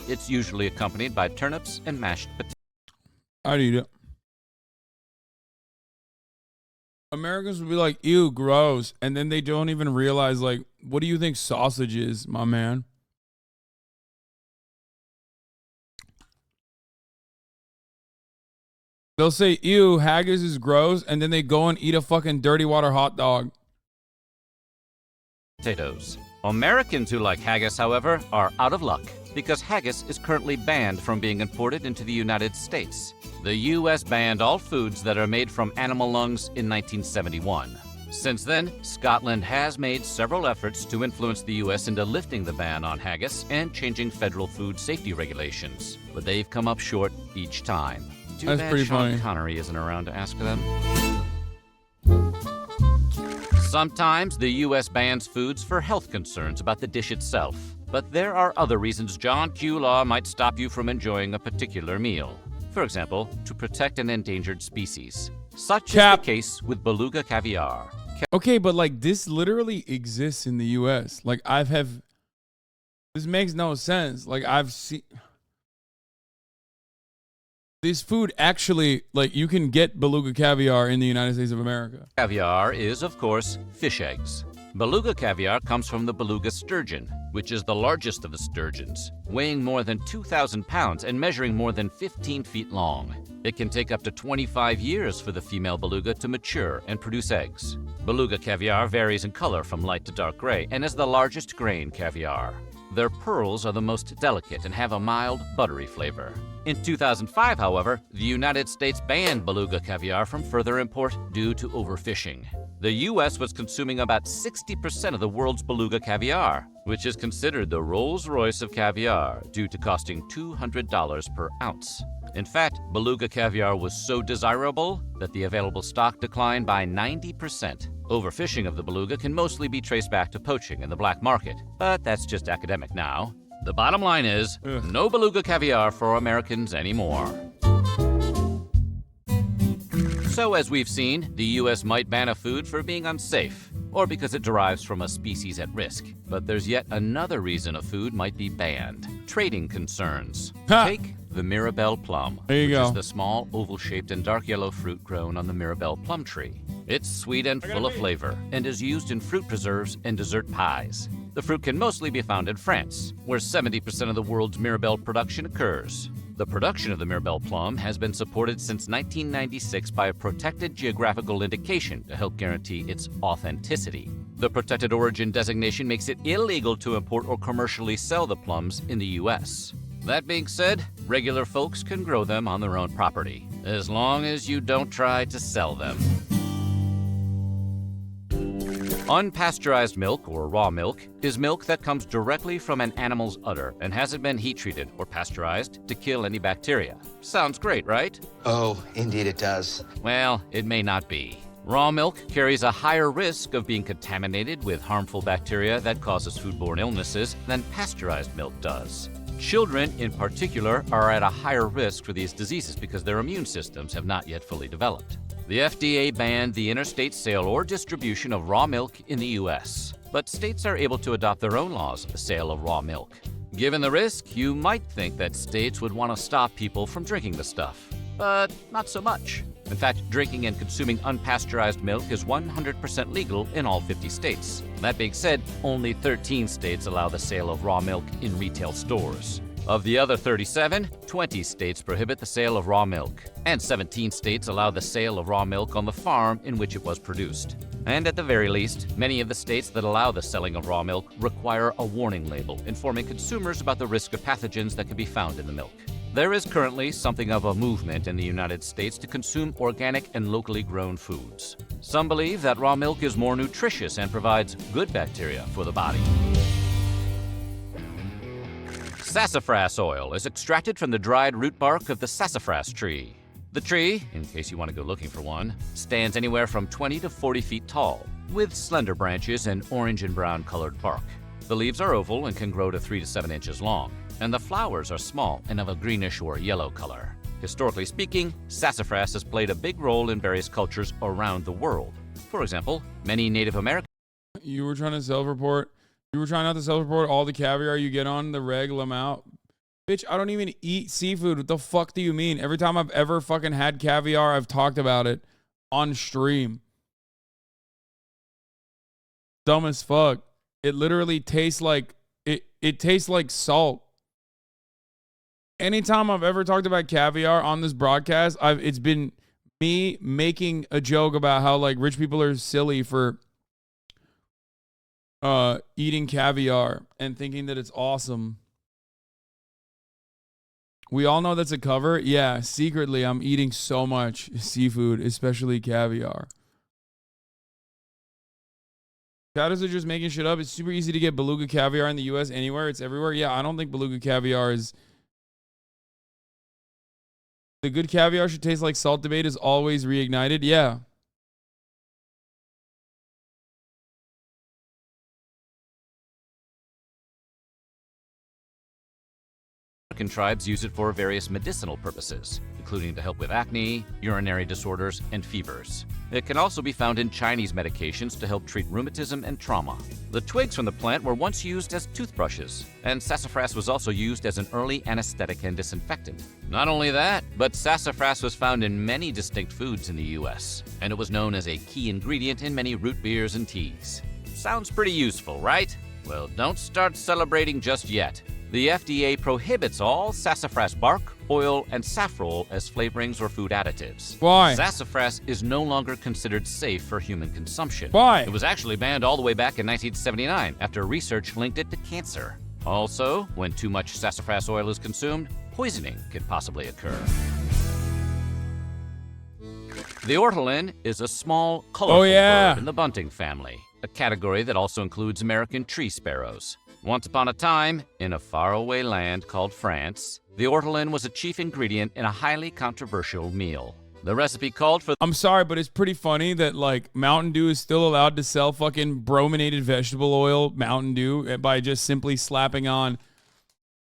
It's usually accompanied by turnips and mashed potatoes. I'd eat it. Americans would be like, ew, gross. And then they don't even realize, like, what do you think sausage is, my man? They'll say, ew, haggis is gross. And then they go and eat a fucking dirty water hot dog. Potatoes. Americans who like haggis, however, are out of luck because haggis is currently banned from being imported into the United States. The U.S. banned all foods that are made from animal lungs in 1971. Since then, Scotland has made several efforts to influence the U.S. into lifting the ban on haggis and changing federal food safety regulations, but they've come up short each time. Too That's bad pretty Sean funny. Connery isn't around to ask them. Sometimes the U.S. bans foods for health concerns about the dish itself, but there are other reasons John Q. Law might stop you from enjoying a particular meal. For example, to protect an endangered species. Such is the case with beluga caviar. Okay, but like this literally exists in the U.S. Like this makes no sense. Like I've seen this food actually, like you can get beluga caviar in the United States of America. Caviar is, of course, fish eggs. Beluga caviar comes from the beluga sturgeon, which is the largest of the sturgeons, weighing more than 2,000 pounds and measuring more than 15 feet long. It can take up to 25 years for the female beluga to mature and produce eggs. Beluga caviar varies in color from light to dark gray and is the largest grain caviar. Their pearls are the most delicate and have a mild, buttery flavor. In 2005, however, the United States banned beluga caviar from further import due to overfishing. The U.S. was consuming about 60% of the world's beluga caviar, which is considered the Rolls-Royce of caviar due to costing $200 per ounce. In fact, beluga caviar was so desirable that the available stock declined by 90%. Overfishing of the beluga can mostly be traced back to poaching in the black market, but that's just academic now. The bottom line is, no beluga caviar for Americans anymore. So as we've seen, the U.S. might ban a food for being unsafe, or because it derives from a species at risk. But there's yet another reason a food might be banned: trading concerns. Take the Mirabelle plum, which is the small, oval-shaped and dark yellow fruit grown on the Mirabelle plum tree. It's sweet and full of flavor, and is used in fruit preserves and dessert pies. The fruit can mostly be found in France, where 70% of the world's Mirabelle production occurs. The production of the Mirabelle plum has been supported since 1996 by a protected geographical indication to help guarantee its authenticity. The protected origin designation makes it illegal to import or commercially sell the plums in the U.S. That being said, regular folks can grow them on their own property, as long as you don't try to sell them. Unpasteurized milk, or raw milk, is milk that comes directly from an animal's udder and hasn't been heat-treated or pasteurized to kill any bacteria. Sounds great, right? Oh, indeed it does. Well, it may not be. Raw milk carries a higher risk of being contaminated with harmful bacteria that causes foodborne illnesses than pasteurized milk does. Children, in particular, are at a higher risk for these diseases because their immune systems have not yet fully developed. The FDA banned the interstate sale or distribution of raw milk in the U.S., but states are able to adopt their own laws of the sale of raw milk. Given the risk, you might think that states would want to stop people from drinking the stuff, but not so much. In fact, drinking and consuming unpasteurized milk is 100% legal in all 50 states. That being said, only 13 states allow the sale of raw milk in retail stores. Of the other 37, 20 states prohibit the sale of raw milk, and 17 states allow the sale of raw milk on the farm in which it was produced. And at the very least, many of the states that allow the selling of raw milk require a warning label informing consumers about the risk of pathogens that can be found in the milk. There is currently something of a movement in the United States to consume organic and locally grown foods. Some believe that raw milk is more nutritious and provides good bacteria for the body. Sassafras oil is extracted from the dried root bark of the sassafras tree. The tree, in case you want to go looking for one, stands anywhere from 20 to 40 feet tall, with slender branches and orange and brown colored bark. The leaves are oval and can grow to 3 to 7 inches long, and the flowers are small and of a greenish or yellow color. Historically speaking, sassafras has played a big role in various cultures around the world. For example, many Native Americans... You were trying to self-report? You were trying not to self-report all the caviar you get on the reg amount Bitch, I don't even eat seafood. What the fuck do you mean? Every time I've ever fucking had caviar, I've talked about it on stream. Dumb as fuck. It literally tastes like it tastes like salt. Anytime I've ever talked about caviar on this broadcast, it's been me making a joke about how like rich people are silly for eating caviar and thinking that it's awesome. We all know that's a cover. Yeah, secretly I'm eating so much seafood, especially caviar. Shadows are just making shit up. It's super easy to get beluga caviar in the US anywhere. It's everywhere. Yeah, I don't think beluga caviar is... The good caviar should taste like salt debate is always reignited. Yeah. African tribes use it for various medicinal purposes, including to help with acne, urinary disorders, and fevers. It can also be found in Chinese medications to help treat rheumatism and trauma. The twigs from the plant were once used as toothbrushes, and sassafras was also used as an early anesthetic and disinfectant. Not only that, but sassafras was found in many distinct foods in the US, and it was known as a key ingredient in many root beers and teas. Sounds pretty useful, right? Well, don't start celebrating just yet. The FDA prohibits all sassafras bark, oil, and saffrole as flavorings or food additives. Why? Sassafras is no longer considered safe for human consumption. Why? It was actually banned all the way back in 1979 after research linked it to cancer. Also, when too much sassafras oil is consumed, poisoning could possibly occur. The ortolan is a small, colorful bird in the bunting family, a category that also includes American tree sparrows. Once upon a time, in a faraway land called France, the ortolan was a chief ingredient in a highly controversial meal. The recipe called for... I'm sorry, but it's pretty funny that, like, Mountain Dew is still allowed to sell fucking brominated vegetable oil Mountain Dew by just simply slapping on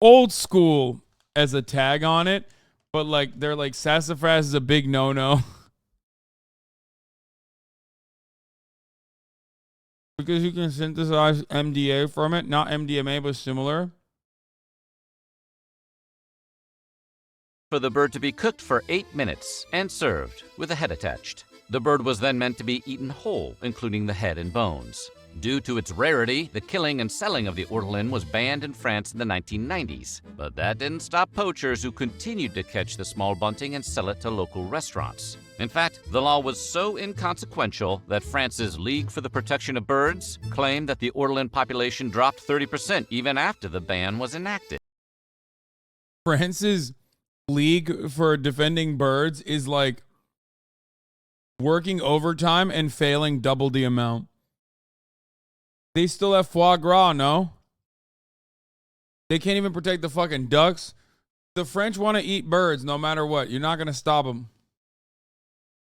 old school as a tag on it. But, like, they're like, sassafras is a big no-no. Because you can synthesize MDA from it. Not MDMA, but similar. For the bird to be cooked for 8 minutes and served with a head attached. The bird was then meant to be eaten whole, including the head and bones. Due to its rarity, the killing and selling of the ortolan was banned in France in the 1990s. But that didn't stop poachers who continued to catch the small bunting and sell it to local restaurants. In fact, the law was so inconsequential that France's League for the Protection of Birds claimed that the ortolan population dropped 30% even after the ban was enacted. France's League for Defending Birds is like working overtime and failing double the amount. They still have foie gras, no? They can't even protect the fucking ducks. The French want to eat birds no matter what. You're not going to stop them.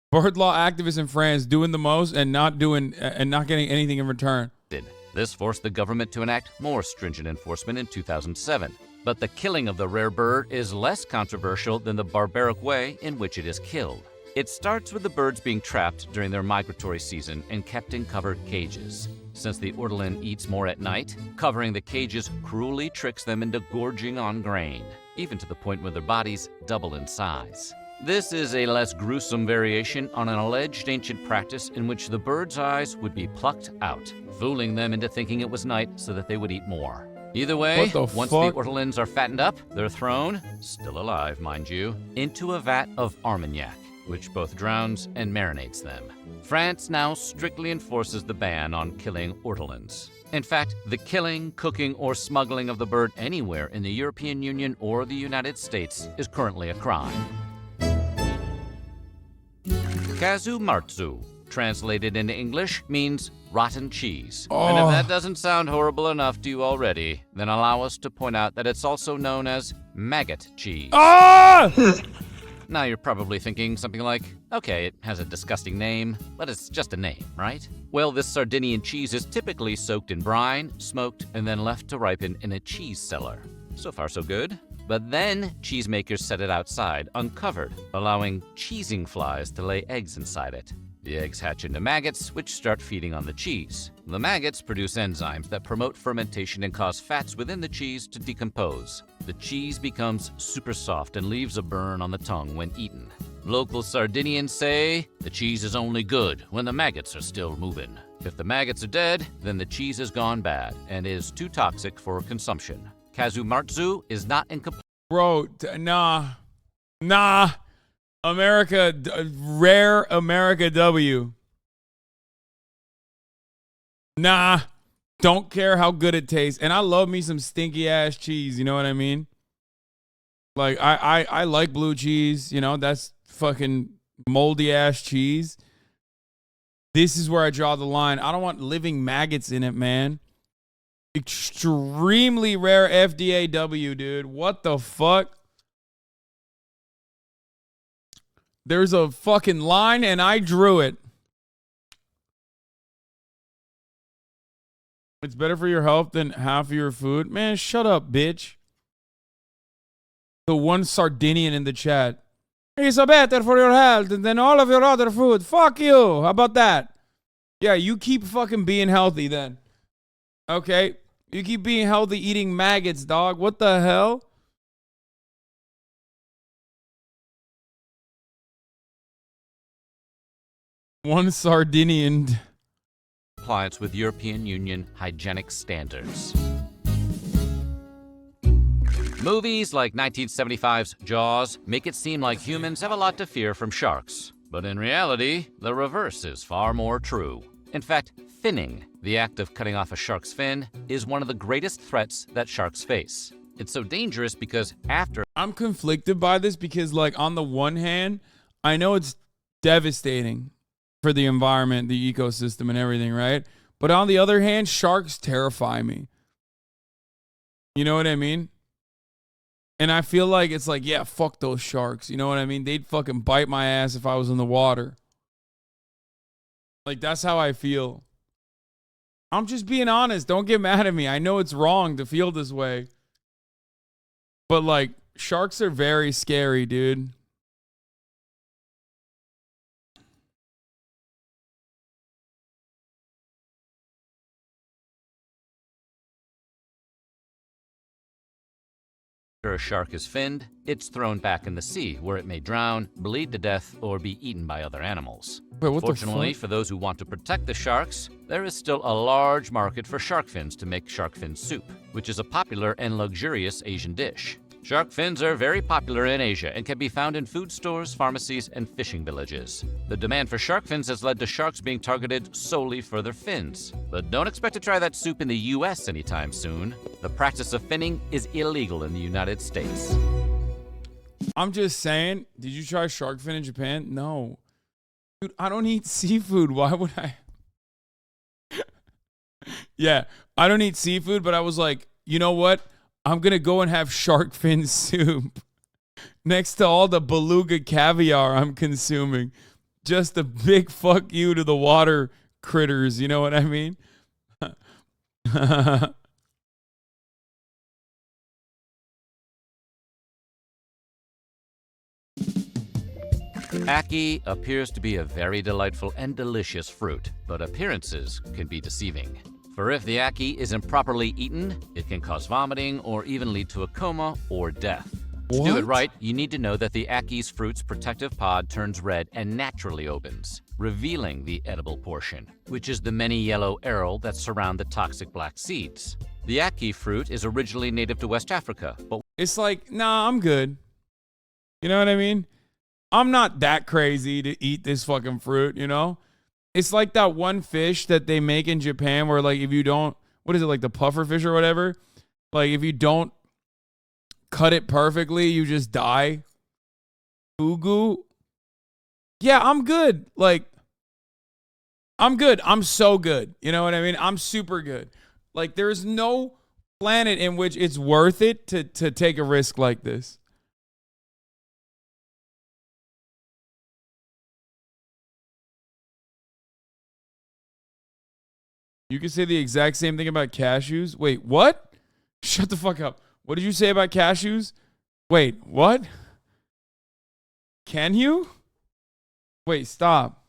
Bird law activists in France doing the most and not getting anything in return. This forced the government to enact more stringent enforcement in 2007. But the killing of the rare bird is less controversial than the barbaric way in which it is killed. It starts with the birds being trapped during their migratory season and kept in covered cages. Since the ortolan eats more at night, covering the cages cruelly tricks them into gorging on grain, even to the point where their bodies double in size. This is a less gruesome variation on an alleged ancient practice in which the bird's eyes would be plucked out, fooling them into thinking it was night so that they would eat more. Either way, once the ortolans are fattened up, they're thrown, still alive mind you, into a vat of Armagnac, which both drowns and marinates them. France now strictly enforces the ban on killing ortolans. In fact, the killing, cooking, or smuggling of the bird anywhere in the European Union or the United States is currently a crime. Kazumarzu, translated into English, means rotten cheese. And if that doesn't sound horrible enough to you already, then allow us to point out that it's also known as maggot cheese. Now you're probably thinking something like, okay, it has a disgusting name, but it's just a name, right? Well, this Sardinian cheese is typically soaked in brine, smoked, and then left to ripen in a cheese cellar. So far so good. But then cheesemakers set it outside, uncovered, allowing cheesing flies to lay eggs inside it. The eggs hatch into maggots, which start feeding on the cheese. The maggots produce enzymes that promote fermentation and cause fats within the cheese to decompose. The cheese becomes super soft and leaves a burn on the tongue when eaten. Local Sardinians say the cheese is only good when the maggots are still moving. If the maggots are dead, then the cheese has gone bad and is too toxic for consumption. Kazumarzu is not in compliance. Bro, nah. America, rare America W. Nah, don't care how good it tastes. And I love me some stinky ass cheese, you know what I mean? Like, I like blue cheese, you know, that's fucking moldy ass cheese. This is where I draw the line. I don't want living maggots in it, man. Extremely rare FDA W, dude. What the fuck? There's a fucking line and I drew it. It's better for your health than half of your food. Man, shut up, bitch. The one Sardinian in the chat. It's better for your health than all of your other food. Fuck you. How about that? Yeah, you keep fucking being healthy then. Okay? You keep being healthy eating maggots, dog. What the hell? One Sardinian. Compliance with European Union hygienic standards. Movies like 1975's Jaws make it seem like humans have a lot to fear from sharks. But in reality, the reverse is far more true. In fact, finning, the act of cutting off a shark's fin, is one of the greatest threats that sharks face. It's so dangerous because after... I'm conflicted by this because, like, on the one hand, I know it's devastating for the environment, the ecosystem, and everything, right? But on the other hand, sharks terrify me. You know what I mean? And I feel like it's like, yeah, fuck those sharks. You know what I mean? They'd fucking bite my ass if I was in the water. Like, that's how I feel. I'm just being honest. Don't get mad at me. I know it's wrong to feel this way. But, like, sharks are very scary, dude. After a shark is finned, it's thrown back in the sea where it may drown, bleed to death, or be eaten by other animals. Wait, what Fortunately, the fuck? for those who want to protect the sharks, there is still a large market for shark fins to make shark fin soup, which is a popular and luxurious Asian dish. Shark fins are very popular in Asia and can be found in food stores, pharmacies, and fishing villages. The demand for shark fins has led to sharks being targeted solely for their fins. But don't expect to try that soup in the US anytime soon. The practice of finning is illegal in the United States. I'm just saying, did you try shark fin in Japan? No. Dude, I don't eat seafood. Why would I? Yeah, I don't eat seafood, but I was like, you know what? I'm going to go and have shark fin soup next to all the beluga caviar I'm consuming. Just a big fuck you to the water critters. You know what I mean? Ackee appears to be a very delightful and delicious fruit, but appearances can be deceiving. For if the ackee is improperly eaten, it can cause vomiting or even lead to a coma or death. To do it right, you need to know that the ackee's fruit's protective pod turns red and naturally opens, revealing the edible portion, which is the many yellow aril that surround the toxic black seeds. The ackee fruit is originally native to West Africa, but It's like, nah, I'm good. You know what I mean? I'm not that crazy to eat this fucking fruit, you know? It's like that one fish that they make in Japan where, like, if you don't, what is it, like the puffer fish or whatever? Like, if you don't cut it perfectly, you just die. Fugu. Yeah, I'm good. Like, I'm good. I'm so good. You know what I mean? I'm super good. Like, there's no planet in which it's worth it to take a risk like this. You can say the exact same thing about cashews. Wait, what? Shut the fuck up. What did you say about cashews? Wait, what? Can you? Wait, stop.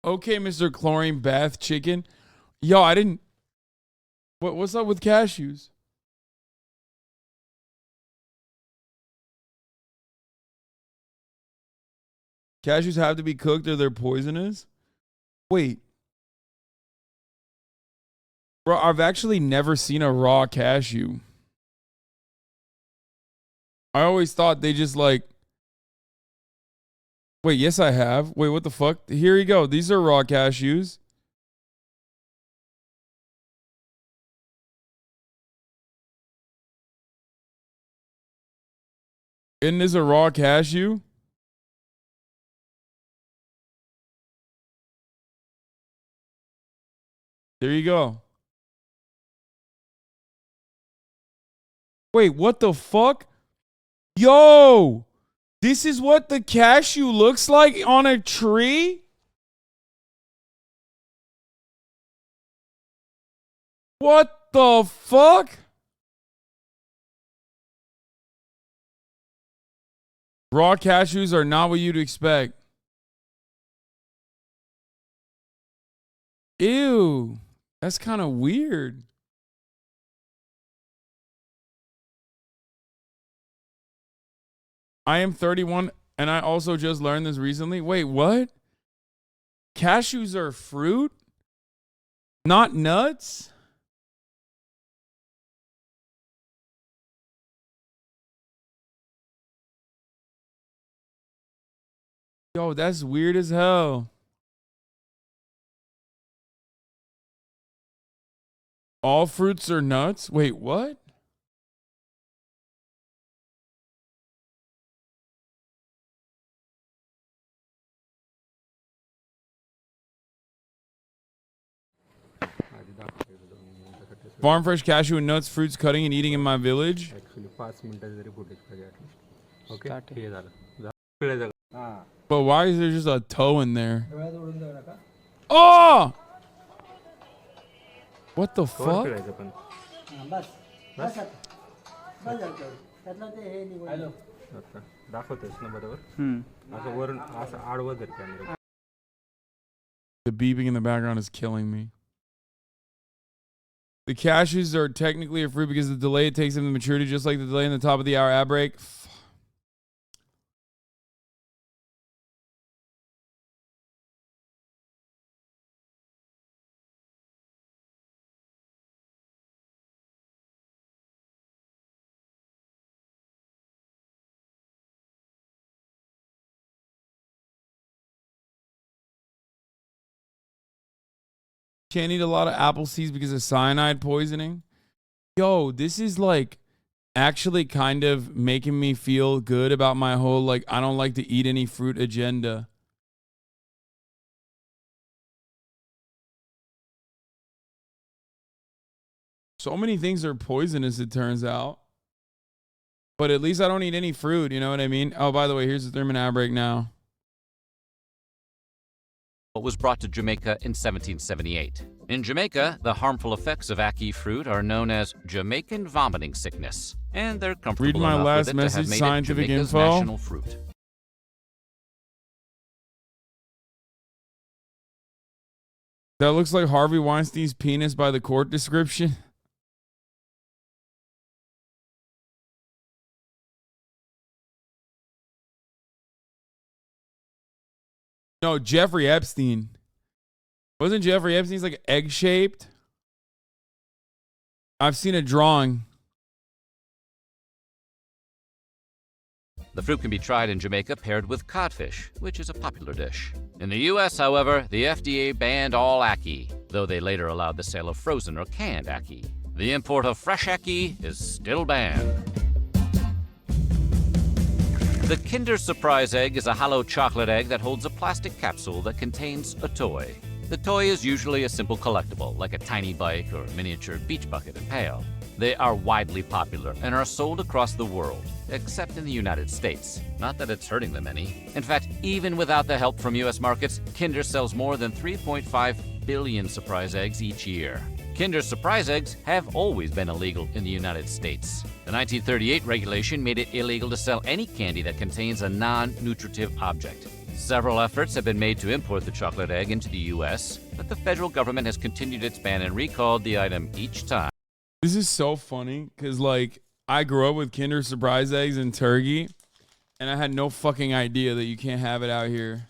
Okay, Mr. Chlorine Bath Chicken. Yo, I didn't. What's up with cashews? Cashews have to be cooked or they're poisonous? Wait. Bro, I've actually never seen a raw cashew. I always thought they just like... Wait, yes I have. Wait, what the fuck? Here you go. These are raw cashews. Isn't this a raw cashew? There you go. Wait, what the fuck? Yo! This is what the cashew looks like on a tree? What the fuck? Raw cashews are not what you'd expect. Ew. That's kind of weird. I am 31 and I also just learned this recently. Wait, what? Cashews are fruit? Not nuts? Yo, that's weird as hell. All fruits are nuts? Wait, what? Farm fresh cashew and nuts, fruits cutting and eating in my village. But why is there just a toe in there? Oh! What the fuck? The beeping in the background is killing me. The cashews are technically a fruit because the delay it takes them to maturity, just like the delay in the top of the hour ad break. Can't eat a lot of apple seeds because of cyanide poisoning. Yo, this is like actually kind of making me feel good about my whole like I don't like to eat any fruit agenda. So many things are poisonous, it turns out. But at least I don't eat any fruit, you know what I mean? Oh, by the way, here's the Thurman ad break now. Was brought to Jamaica in 1778. In Jamaica, the harmful effects of ackee fruit are known as Jamaican vomiting sickness, and they're comfortable Read my enough last with it to message, have made scientific it Jamaica's info. national fruit. That looks like Harvey Weinstein's penis by the court description. No, Jeffrey Epstein. Wasn't Jeffrey Epstein's like egg-shaped? I've seen a drawing. The fruit can be tried in Jamaica paired with codfish, which is a popular dish. In the U.S., however, the FDA banned all ackee, though they later allowed the sale of frozen or canned ackee. The import of fresh ackee is still banned. The Kinder Surprise Egg is a hollow chocolate egg that holds a plastic capsule that contains a toy. The toy is usually a simple collectible, like a tiny bike or miniature beach bucket and pail. They are widely popular and are sold across the world, except in the United States. Not that it's hurting them any. In fact, even without the help from U.S. markets, Kinder sells more than 3.5 billion surprise eggs each year. Kinder Surprise Eggs have always been illegal in the United States. The 1938 regulation made it illegal to sell any candy that contains a non-nutritive object. Several efforts have been made to import the chocolate egg into the U.S., but the federal government has continued its ban and recalled the item each time. This is so funny because, like, I grew up with Kinder Surprise eggs and turkey, and I had no fucking idea that you can't have it out here.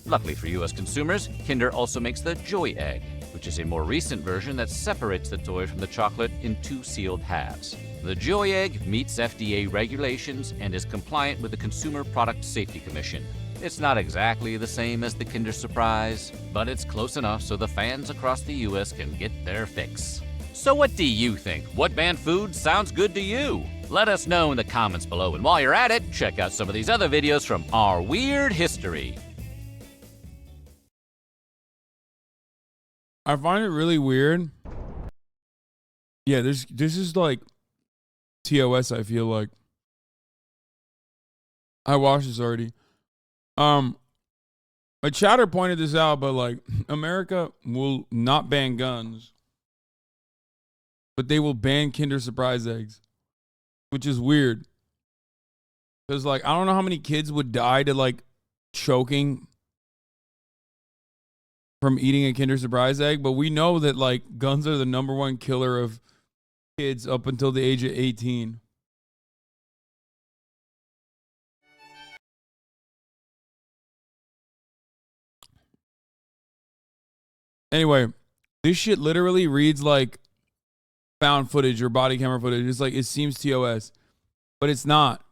Luckily for U.S. consumers, Kinder also makes the Joy Egg, which is a more recent version that separates the toy from the chocolate in 2 sealed halves. The Joy Egg meets FDA regulations and is compliant with the Consumer Product Safety Commission. It's not exactly the same as the Kinder Surprise, but it's close enough so the fans across the U.S. can get their fix. So what do you think? What banned food sounds good to you? Let us know in the comments below, and while you're at it, check out some of these other videos from our weird history. I find it really weird. Yeah, this is like TOS, I feel like. I watched this already. A chatter pointed this out, but like America will not ban guns, but they will ban Kinder Surprise eggs, which is weird. Because like I don't know how many kids would die to like choking from eating a Kinder Surprise egg, but we know that like guns are the #1 killer of kids up until the age of 18. Anyway, this shit literally reads like found footage or body camera footage. It's like it seems TOS, but it's not.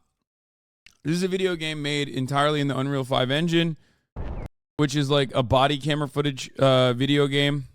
This is a video game made entirely in the Unreal 5 engine, which is like a body camera footage video game.